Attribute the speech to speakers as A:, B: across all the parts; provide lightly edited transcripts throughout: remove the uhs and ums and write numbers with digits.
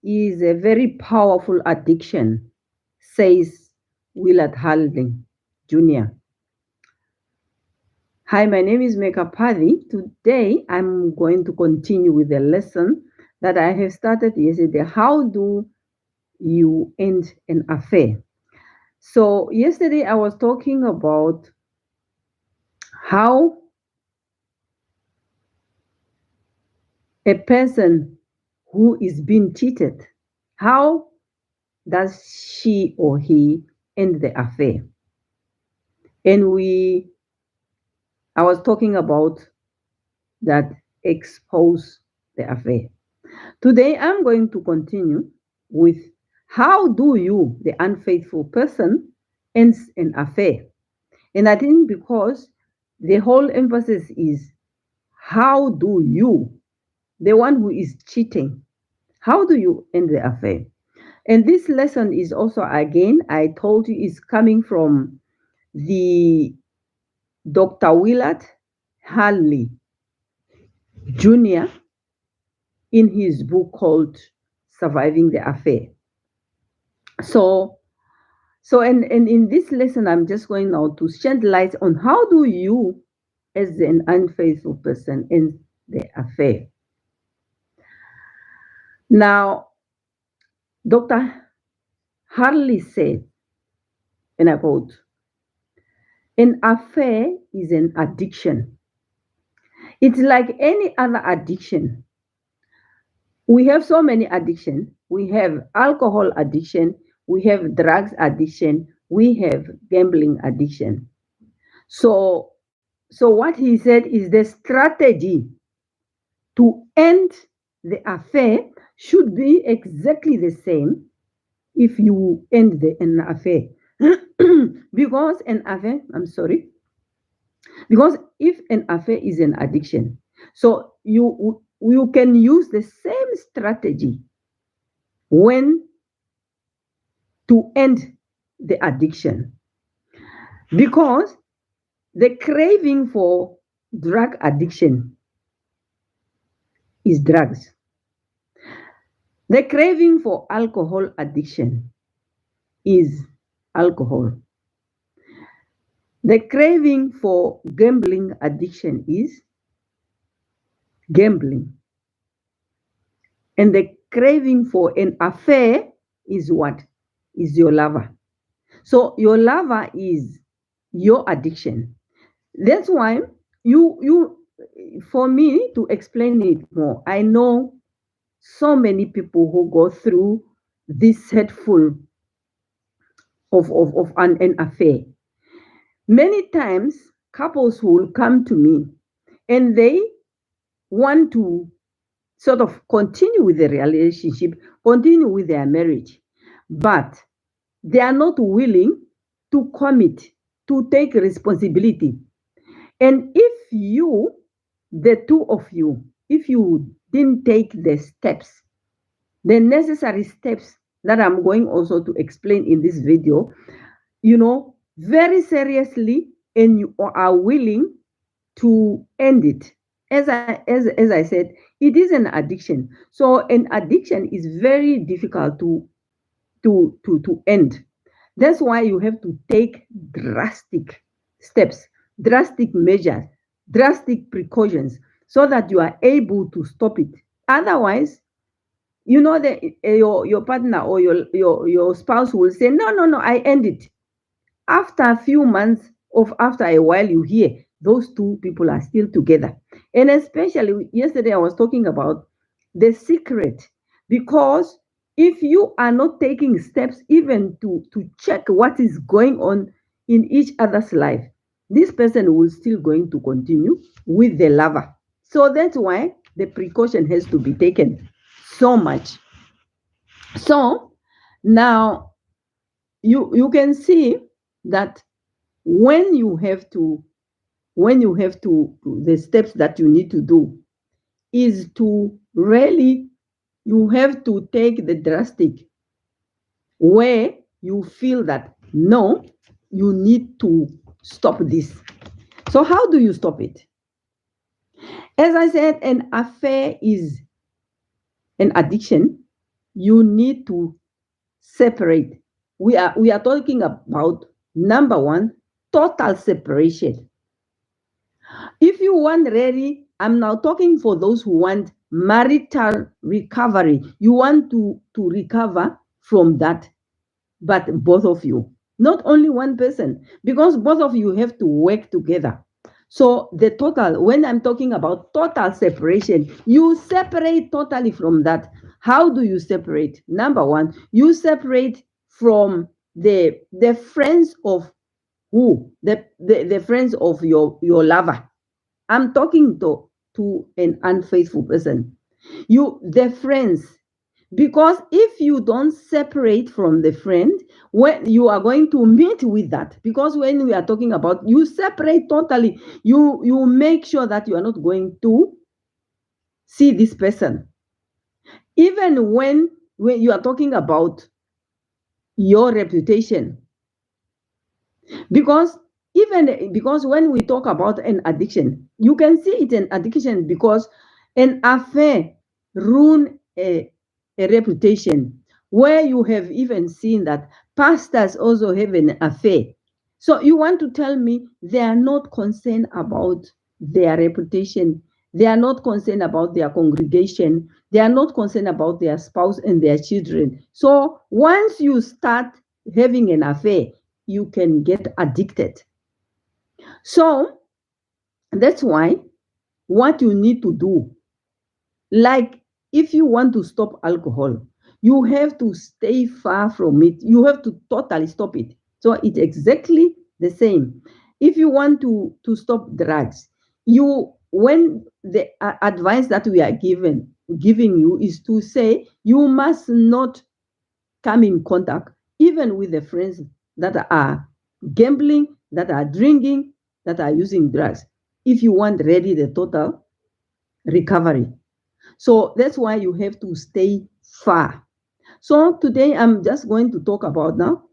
A: is a very powerful addiction, says Willard Halding Jr. Hi, my name is Meka Padhi. Today, I'm going to continue with the lesson that I have started yesterday. How do you end an affair? So, yesterday I was talking about how a person who is being cheated, how does she or he end the affair? And I was talking about that expose the affair. Today, I'm going to continue with how do you, the unfaithful person, ends an affair. And I think because the whole emphasis is how do you, the one who is cheating, how do you end the affair? And this lesson is also, again, I told you, is coming from the Dr. Willard Harley Jr. in his book called Surviving the Affair. So and in this lesson, I'm just going now to shed light on how do you, as an unfaithful person, end the affair. Now, Dr. Harley said, and I quote, an affair is an addiction. It's like any other addiction. We have so many addictions. We have alcohol addiction, we have drugs addiction, we have gambling addiction. So what he said is the strategy to end the affair should be exactly the same if you end an affair. Because if an affair is an addiction, so you can use the same strategy when to end the addiction. Because the craving for drug addiction is drugs. The craving for alcohol addiction is alcohol. The craving for gambling addiction is gambling. And the craving for an affair is what? Is your lover. So your lover is your addiction. That's why for me to explain it more, I know so many people who go through this hateful of an affair. Many times couples will come to me and they want to sort of continue with the relationship, continue with their marriage, but they are not willing to commit, to take responsibility. And if you, the two of you, if you didn't take the steps, the necessary steps that I'm going also to explain in this video, very seriously, and you are willing to end it. As I said, it is an addiction. So an addiction is very difficult to end. That's why you have to take drastic steps, drastic measures, drastic precautions, so that you are able to stop it. Otherwise, your partner or your spouse will say, no, I end it. After a few months of after a while, you hear those two people are still together. And especially yesterday, I was talking about the secret, because if you are not taking steps even to check what is going on in each other's life, this person will still going to continue with the lover. So that's why the precaution has to be taken so much. So now you can see that when you have to the steps that you need to do is to really, you have to take the drastic where you feel that no, you need to stop this. So how do you stop it? As I said, an affair is an addiction. you need to separate. We are talking about number one, total separation. If you want really, I'm now talking for those who want marital recovery. You want to recover from that, but both of you, not only one person, because both of you have to work together. So the total, when I'm talking about total separation, you separate totally from that. How do you separate? Number one, you separate from the friends of who? The friends of your lover. I'm talking to an unfaithful person. The friends, because if you don't separate from the friend, when you are going to meet with that, because when we are talking about you separate totally, you make sure that you are not going to see this person. Even when you are talking about your reputation, because because when we talk about an addiction, you can see it an addiction because an affair ruin a reputation, where you have even seen that pastors also have an affair. So you want to tell me they are not concerned about their reputation, they are not concerned about their congregation, they are not concerned about their spouse and their children. So once you start having an affair, you can get addicted. So that's why what you need to do, like if you want to stop alcohol, you have to stay far from it. You have to totally stop it. So it's exactly the same. If you want to stop drugs, when the advice that we are giving you is to say you must not come in contact even with the friends that are gambling, that are drinking, that are using drugs, if you want really the total recovery. So that's why you have to stay far. So today I'm just going to talk about now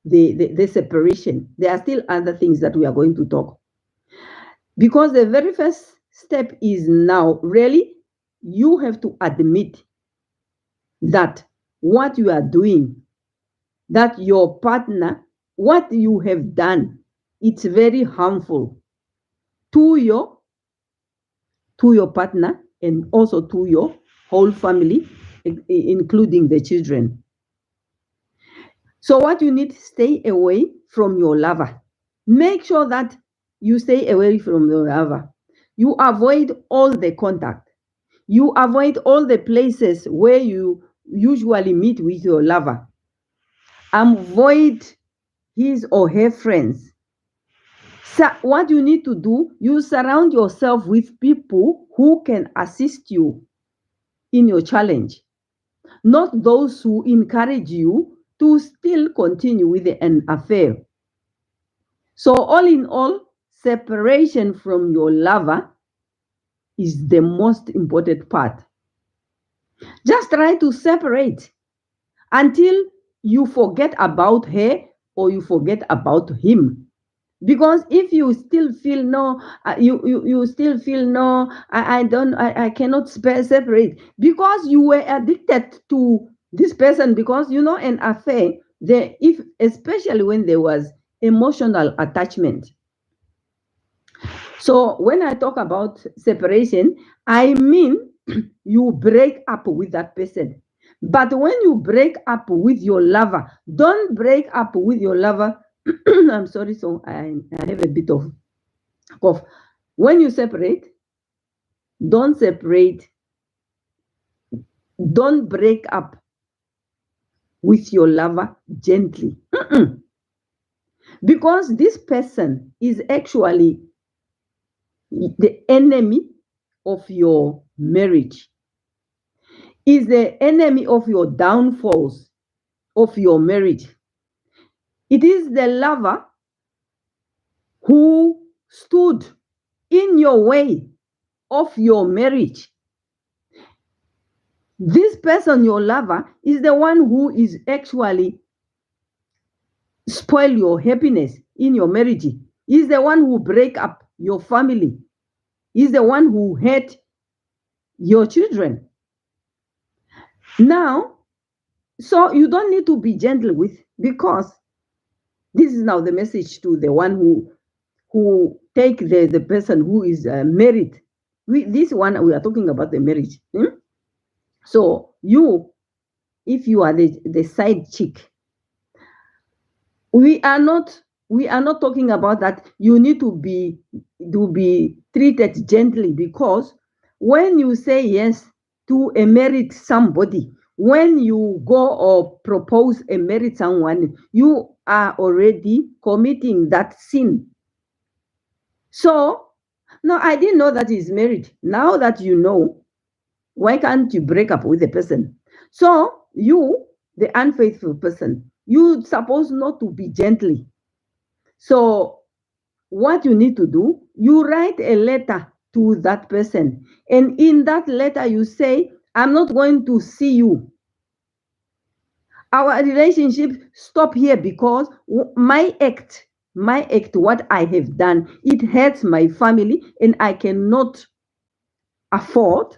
A: the separation. There are still other things that we are going to talk, because the very first step is now really you have to admit that what you are doing, that your partner, what you have done, it's very harmful to your partner and also to your whole family, including the children. So what you need, stay away from your lover. Make sure that you stay away from your lover. You avoid all the contact. You avoid all the places where you usually meet with your lover. Avoid his or her friends. So what you need to do, you surround yourself with people who can assist you in your challenge, not those who encourage you to still continue with an affair. So all in all, separation from your lover is the most important part. Just try to separate until you forget about her or you forget about him. Because if you still feel no, you still feel no, I cannot separate, because you were addicted to this person, because an affair, if especially when there was emotional attachment. So when I talk about separation, I mean you break up with that person. But when you break up with your lover, don't break up with your lover. I'm sorry, so I have a bit of cough. When you separate, don't separate, don't break up with your lover gently. Because this person is actually the enemy of your marriage, is the enemy of your downfalls of your marriage. It is the lover who stood in your way of your marriage. This person, your lover, is the one who is actually spoil your happiness in your marriage. He's the one who break up your family. He's the one who hurt your children. Now, So you don't need to be gentle with, because this is now the message to the one who take the person who is married. This one we are talking about the marriage. So you, if you are the side chick, we are not talking about that you need to be treated gently, because when you say yes to a married somebody, when you go or propose a married someone, you are already committing that sin. So no, I didn't know that he's married. Now that you know, why can't you break up with the person? So you, the unfaithful person, you supposed not to be gently. So what you need to do, you write a letter to that person. And in that letter, you say, I'm not going to see you. Our relationship stop here, because my act, what I have done, it hurts my family, and I cannot afford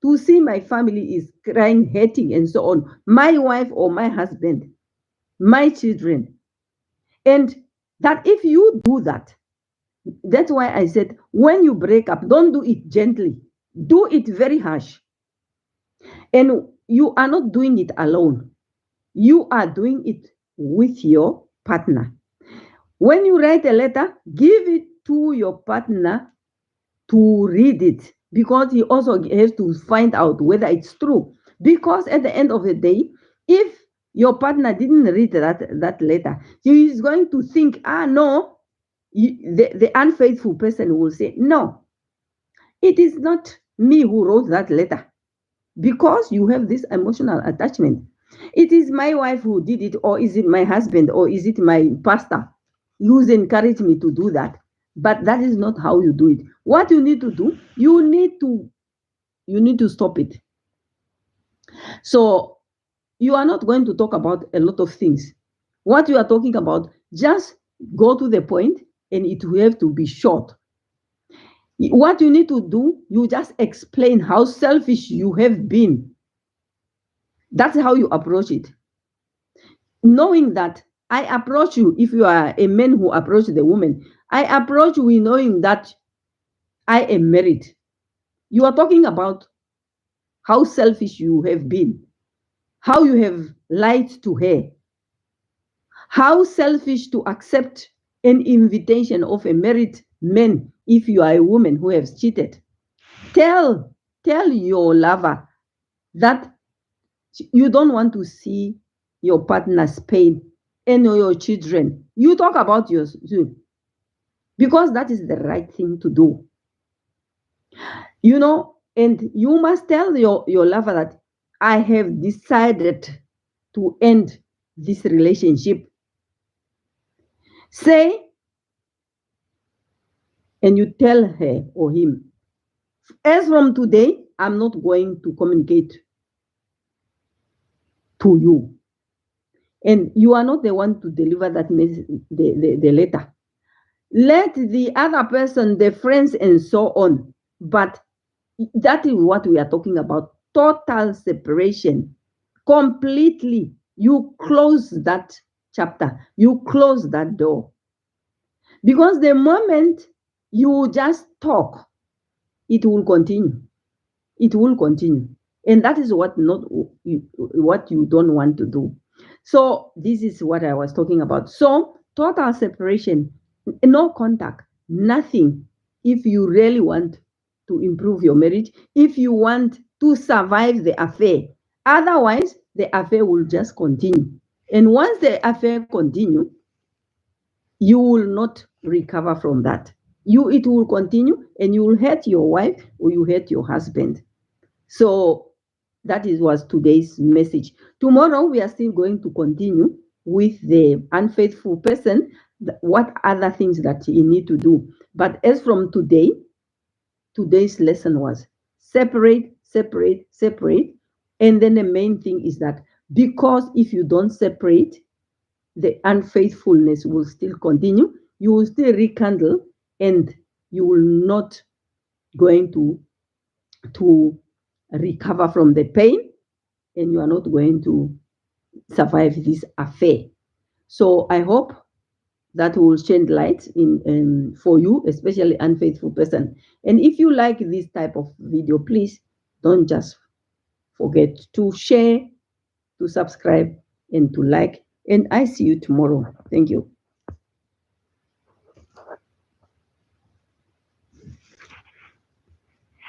A: to see my family is crying, hating, and so on. My wife or my husband, my children. And that if you do that, that's why I said, when you break up, don't do it gently. Do it very harsh. And you are not doing it alone. You are doing it with your partner. When you write a letter, give it to your partner to read it, because he also has to find out whether it's true. Because at the end of the day, if your partner didn't read that letter, he is going to think, no, the unfaithful person will say, no, it is not me who wrote that letter, because you have this emotional attachment. It is my wife who did it, or is it my husband, or is it my pastor who's encouraged me to do that? But that is not how you do it. What you need to do, you need to stop it. So you are not going to talk about a lot of things. What you are talking about, just go to the point, and it will have to be short. What you need to do, you just explain how selfish you have been. That's how you approach it. Knowing that I approach you, if you are a man who approach the woman, I approach you knowing that I am married. You are talking about how selfish you have been, how you have lied to her, how selfish to accept an invitation of a married man if you are a woman who has cheated. Tell your lover that you don't want to see your partner's pain and your children. You talk about yours too, because that is the right thing to do. And you must tell your lover that I have decided to end this relationship. Say, and you tell her or him, as from today, I'm not going to communicate to you. And you are not the one to deliver that message, the letter. Let the other person, the friends, and so on. But that is what we are talking about. Total separation. Completely. You close that chapter. You close that door. Because the moment you just talk, it will continue. It will continue. And that is what you don't want to do. So this is what I was talking about. So total separation, no contact, nothing. If you really want to improve your marriage, if you want to survive the affair, otherwise the affair will just continue. And once the affair continue, you will not recover from that. It will continue, and you will hurt your wife or you hurt your husband. So that was today's message. Tomorrow we are still going to continue with the unfaithful person, what other things that you need to do. But as from today, today's lesson was separate, separate, separate. And then the main thing is that, because if you don't separate, the unfaithfulness will still continue. You will still rekindle, and you will not going to recover from the pain, and you are not going to survive this affair. So I hope that will shed light in for you, especially unfaithful person. And if you like this type of video, please don't just forget to share, to subscribe, and to like. And I see you tomorrow. Thank you.